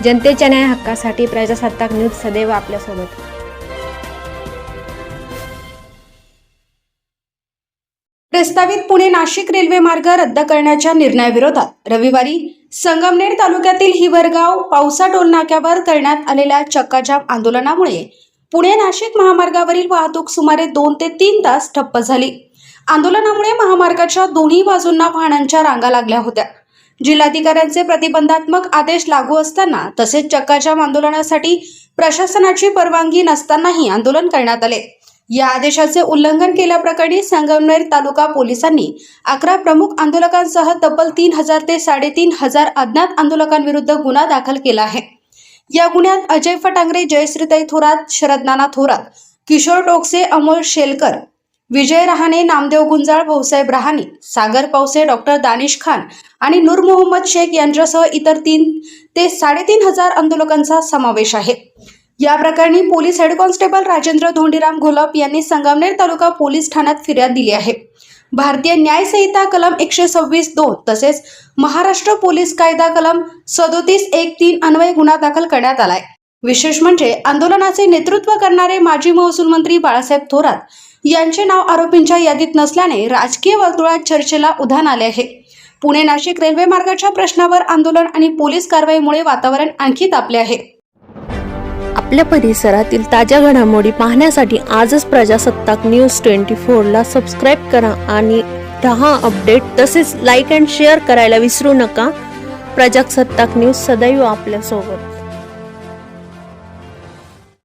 जनतेच्या न्याय हक्कासाठी प्रजासत्ताक न्यूज सदैव आपल्यासोबत। प्रस्तावित पुणे नाशिक रेल्वे मार्ग रद्द करण्याच्या निर्णयाविरोधात रविवारी संगमनेर तालुक्यातील हिवरगाव पावसा टोलनाक्यावर करण्यात आलेल्या चक्काजाम आंदोलनामुळे पुणे नाशिक महामार्गावरील वाहतूक सुमारे 2 ते 3 तास ठप्प झाली। आंदोलनामुळे महामार्गाच्या दोन्ही बाजूंना वाहनांच्या रांगा लागल्या होत्या। जिल्हाधिकाऱ्यांचे प्रतिबंधात्मक आदेश लागू असताना तसेच चक्काजाम आंदोलनासाठी प्रशासनाची परवानगी नसतानाही आंदोलन करण्यात आले। या आदेशाचे उल्लंघन केल्याप्रकरणी संगमनेर तालुका पोलिसांनी 11 प्रमुख आंदोलकांसह तब्बल 3000 ते 3500 अज्ञात आंदोलकांविरुद्ध गुन्हा दाखल केला आहे। या गुन्ह्यात अजय फटांगरे, जयश्रीताई थोरात, शरद नाना थोरात, किशोर टोकसे, अमोल शेलकर, विजय रहाणे, नामदेव गुंजाळ, भाऊसाहेब रहाणे, सागर पावसे, डॉक्टर दानिश खान आणि नूर मोहम्मद शेख यांच्यासह इतर 3 ते 3500 आंदोलकांचा समावेश आहे। या प्रकरणी police head constable Rajendra Dhondiram Gholap यांनी संगमनेर तालुका पोलीस ठाण्यात फिर्याद दिली आहे। भारतीय न्याय संहिता कलम 126(2) तसेच महाराष्ट्र पोलीस कायदा कलम 37(1)(3) अन्वये गुन्हा दाखल करण्यात आलाय। विशेष म्हणजे आंदोलनाचे नेतृत्व करणारे माजी महसूल मंत्री बाळासाहेब थोरात यांचे नाव आरोपींच्या यादीत नसल्याने राजकीय वर्तुळात चर्चेला उधाण आले आहे। पुणे नाशिक रेल्वे मार्गाच्या प्रश्नावर आंदोलन आणि पोलीस कारवाईमुळे वातावरण आणखी तापले आहे। आपल्या परिसरातील ताज्या घडामोडी पाहण्यासाठी आजच प्रजासत्ताक न्यूज 24 ला सबस्क्राइब करा आणि रहा अपडेट। तसेच लाईक अँड शेअर करायला विसरू नका। प्रजासत्ताक न्यूज सदैव आपल्यासोबत।